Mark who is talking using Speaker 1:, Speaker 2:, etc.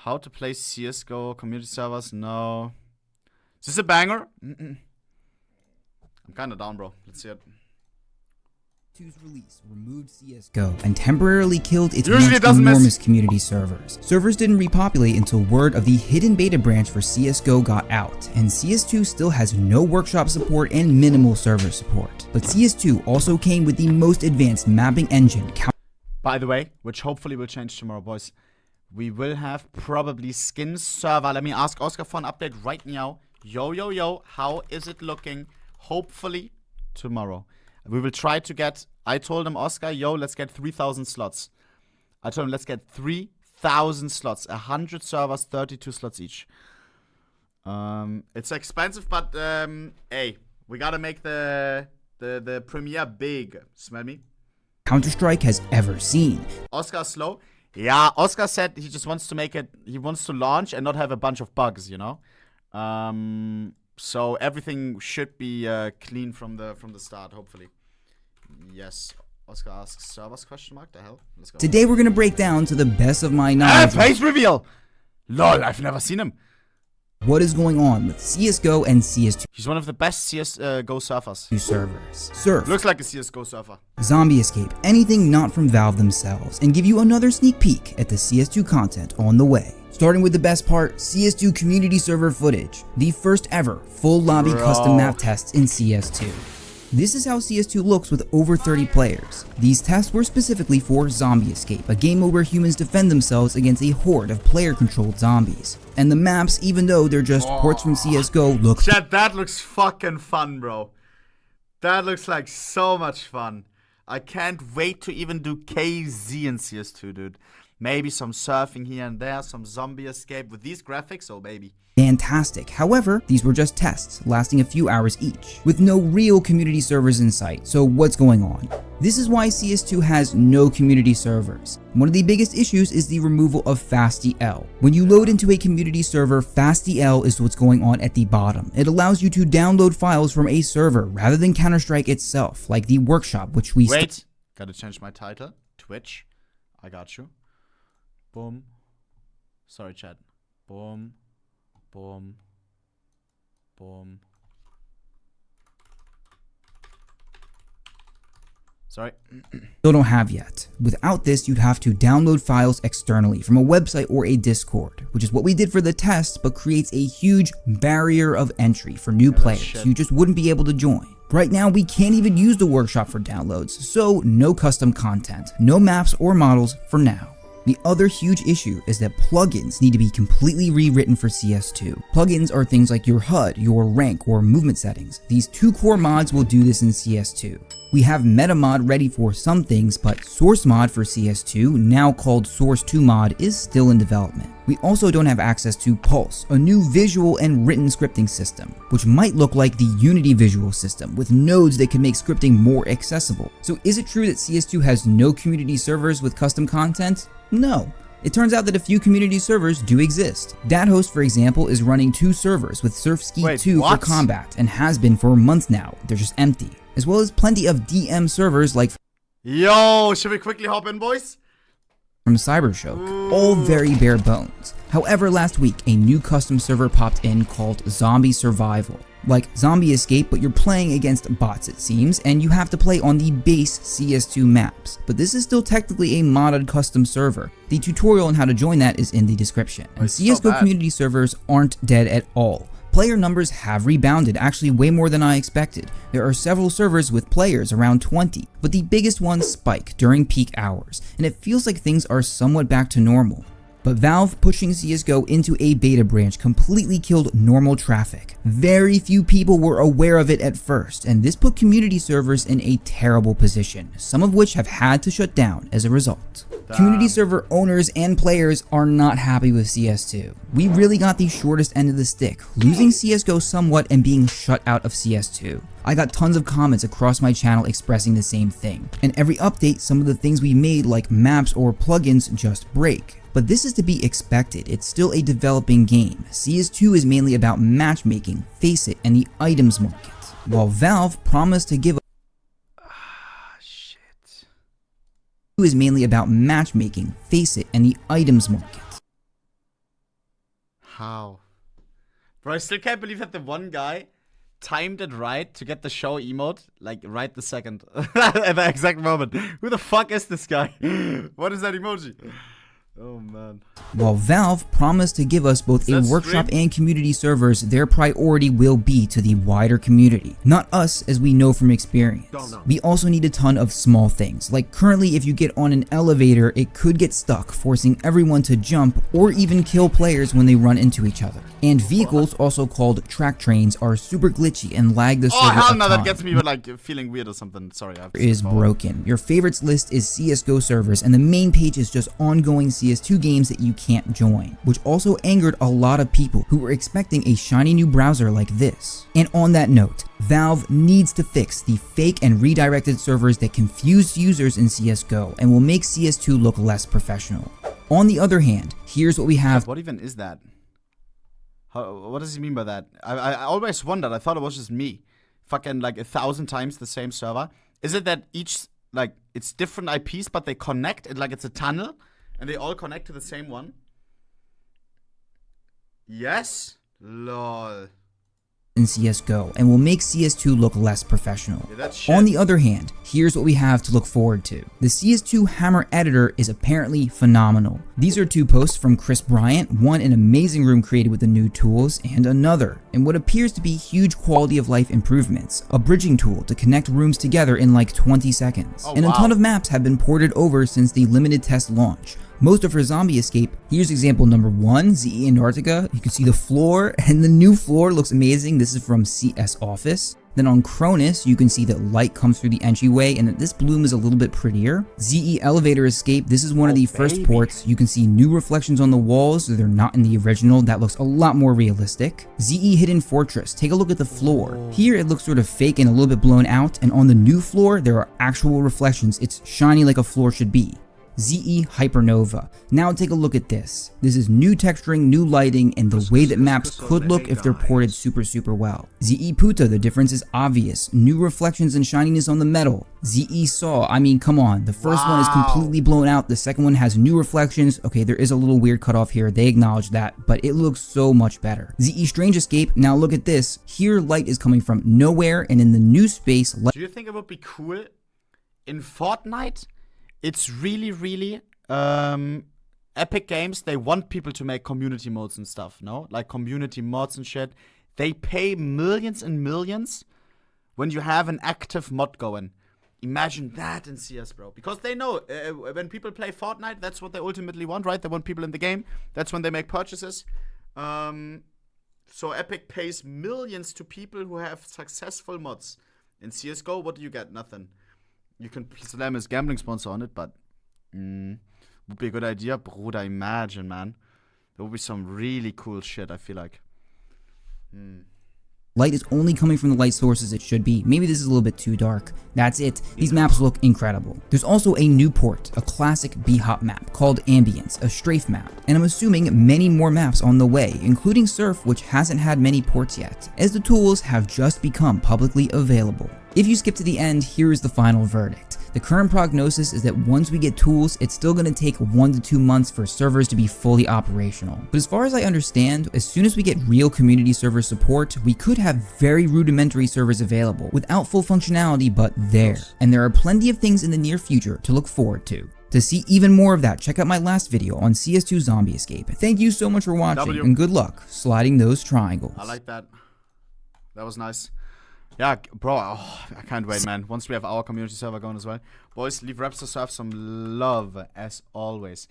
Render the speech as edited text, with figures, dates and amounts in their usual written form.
Speaker 1: How to play CSGO community servers? No. Is this a banger? I'm kind of down, bro. Let's see it.
Speaker 2: CS:GO's release removed CSGO and temporarily killed its
Speaker 1: Usually
Speaker 2: once enormous community servers. Servers didn't repopulate until word of the hidden beta branch for CSGO got out, and CS2 still has no workshop support and minimal server support. But CS2 also came with the most advanced mapping engine.
Speaker 1: By the way, which hopefully will change tomorrow, boys. We will have probably skin server. Let me ask Oscar for an update right now. Yo, how is it looking? Hopefully tomorrow. We will try to get, I told him, Oscar, yo, let's get 3,000 slots. I told him, let's get 3,000 slots. 100 servers, 32 slots each. It's expensive, but, hey, we gotta make the premiere big. Smell me?
Speaker 2: Counter-Strike has ever seen.
Speaker 1: Oscar's slow. Yeah, Oscar said he just wants to make it, he wants to launch and not have a bunch of bugs, you know? So everything should be clean from the start, hopefully. Yes. Oscar asks servers question mark. The hell? Let's go.
Speaker 2: Today we're gonna break down to the best of my knowledge.
Speaker 1: Face reveal! Lol, I've never seen him.
Speaker 2: What is going on with CSGO and CS2
Speaker 1: He's one of the best CSGO surfers.
Speaker 2: servers? Surf,
Speaker 1: Looks like a CSGO surfer.
Speaker 2: Zombie Escape, anything not from Valve themselves, and give you another sneak peek at the CS2 content on the way. Starting with the best part, CS2 community server footage, the first ever full lobby custom map tests in CS2. This is how CS2 looks with over 30 players. These tests were specifically for Zombie Escape, a game mode where humans defend themselves against a horde of player-controlled zombies. And the maps, even though they're just ports from CSGO, look—
Speaker 1: Chat, that looks fucking fun, bro. That looks like so much fun. I can't wait to even do KZ in CS2, dude. Maybe some surfing here and there, some zombie escape with these graphics, oh baby.
Speaker 2: fantastic. However, these were just tests, lasting a few hours each, with no real community servers in sight. So what's going on? This is why CS2 has no community servers. One of the biggest issues is the removal of FastDL. When you load into a community server, FastDL is what's going on at the bottom. It allows you to download files from a server rather than Counter-Strike itself, like the workshop, which we—
Speaker 1: Wait, gotta change my title. Twitch. I got you. Boom. Sorry, chat. Boom. Boom. Boom. Sorry.
Speaker 2: still don't have yet. Without this, you'd have to download files externally from a website or a Discord, which is what we did for the test, but creates a huge barrier of entry for new players. You just wouldn't be able to join. Right now, we can't even use the workshop for downloads, so no custom content, no maps or models for now. The other huge issue is that plugins need to be completely rewritten for CS2. Plugins are things like your HUD, your rank, or movement settings. These two core mods will do this in CS2. We have MetaMod ready for some things, but Source Mod for CS2, now called Source 2 Mod, is still in development. We also don't have access to Pulse, a new visual and written scripting system, which might look like the Unity visual system, with nodes that can make scripting more accessible. So is it true that CS2 has no community servers with custom content? No. It turns out that a few community servers do exist. DatHost, for example, is running 2 servers with Surfski 2 for combat, and has been for months now. They're just empty. As well as plenty of DM servers like—
Speaker 1: Yo, should we quickly hop in, boys?
Speaker 2: From Cybershock, all very bare bones. However, last week, a new custom server popped in called Zombie Survival. Like Zombie Escape, but you're playing against bots, it seems, and you have to play on the base CS2 maps. But this is still technically a modded custom server. The tutorial on how to join that is in the description. And CSGO community servers aren't dead at all. Player numbers have rebounded, actually way more than I expected. There are several servers with players around 20, but the biggest ones spike during peak hours, and it feels like things are somewhat back to normal. But Valve pushing CSGO into a beta branch completely killed normal traffic. Very few people were aware of it at first, and this put community servers in a terrible position, some of which have had to shut down as a result. Community server owners and players are not happy with CS2. We really got the shortest end of the stick, losing CSGO somewhat and being shut out of CS2. I got tons of comments across my channel expressing the same thing, and every update, some of the things we made like maps or plugins just break. But this is to be expected, it's still a developing game. CS2 is mainly about matchmaking, face it, and the items market, while Valve promised to give is mainly about matchmaking, face it, and the items market.
Speaker 1: How? Bro, I still can't believe that the one guy timed it right to get the show emote, like right the second. At the exact moment. Who the fuck is this guy? What is that emoji? Oh man.
Speaker 2: While Valve promised to give us both a workshop and community servers, their priority will be to the wider community, not us as we know from experience. We also need a ton of small things, like currently if you get on an elevator, it could get stuck, forcing everyone to jump or even kill players when they run into each other. And vehicles, also called track trains, are super glitchy and lag the server
Speaker 1: Oh hell
Speaker 2: a
Speaker 1: no,
Speaker 2: ton.
Speaker 1: that gets me like feeling weird or something. Sorry, I have to
Speaker 2: Is broken. Your favorites list is CSGO servers, and the main page is just ongoing CS2 games that you can't join, which also angered a lot of people who were expecting a shiny new browser like this. And on that note, Valve needs to fix the fake and redirected servers that confuse users in CSGO and will make CS2 look less professional. On the other hand, here's what we have.
Speaker 1: What even is that? What does he mean by that? I always wondered. I thought it was just me. Fucking like 1,000 times the same server. Is it that each, like, it's different IPs, but they connect? Like it's a tunnel, and they all connect to the same one? Yes? Lol.
Speaker 2: In CSGO and will make CS2 look less professional.
Speaker 1: Yeah, that's shit.
Speaker 2: On the other hand, here's what we have to look forward to. The CS2 Hammer editor is apparently phenomenal. These are two posts from Chris Bryant, one an amazing room created with the new tools, and another in what appears to be huge quality of life improvements, a bridging tool to connect rooms together in like 20 seconds.
Speaker 1: Oh,
Speaker 2: and a ton of maps have been ported over since the limited test launch. Most are for Zombie Escape. Here's example number 1, ZE Antarctica. You can see the floor, and the new floor looks amazing. This is from CS Office. Then on Cronus, you can see that light comes through the entryway and that this bloom is a little bit prettier. ZE Elevator Escape, this is one of the first ports. You can see new reflections on the walls, they're not in the original. That looks a lot more realistic. ZE Hidden Fortress, take a look at the floor. Here it looks sort of fake and a little bit blown out, and on the new floor, there are actual reflections. It's shiny like a floor should be. ZE Hypernova. Now take a look at this. This is new texturing, new lighting, and the way that maps could look if they're ported super well. ZE Puta, the difference is obvious. New reflections and shininess on the metal. ZE Saw, I mean come on, the first one is completely blown out, the second one has new reflections. Okay, there is a little weird cutoff here, they acknowledge that, but it looks so much better. ZE Strange Escape, now look at this. Here light is coming from nowhere, and in the new space...
Speaker 1: Do you think it would be cool in Fortnite? It's really Epic Games, they want people to make community modes and stuff, no? Like community mods and shit. They pay millions and millions when you have an active mod going. Imagine that in CS, bro. Because they know when people play Fortnite, that's what they ultimately want, right? They want people in the game. That's when they make purchases. So Epic pays millions to people who have successful mods. In CSGO, what do you get? Nothing. You can slam his gambling sponsor on it, but would be a good idea. Bruder, imagine, man. There would be some really cool shit, I feel like.
Speaker 2: Light is only coming from the light sources it should be. Maybe this is a little bit too dark. That's it. These maps look incredible. There's also a new port, a classic B-Hop map called Ambience, a strafe map. And I'm assuming many more maps on the way, including Surf, which hasn't had many ports yet, as the tools have just become publicly available. If you skip to the end, here is the final verdict. The current prognosis is that once we get tools, it's still going to take 1 to 2 months for servers to be fully operational. But as far as I understand, as soon as we get real community server support, we could have very rudimentary servers available without full functionality, but there. And there are plenty of things in the near future to look forward to. To see even more of that, check out my last video on CS2 Zombie Escape. Thank you so much for watching, and good luck sliding those triangles.
Speaker 1: I like that. That was nice. Yeah, bro, oh, I can't wait, man. Once we have our community server going as well. Boys, leave Rapster Surf some love, as always.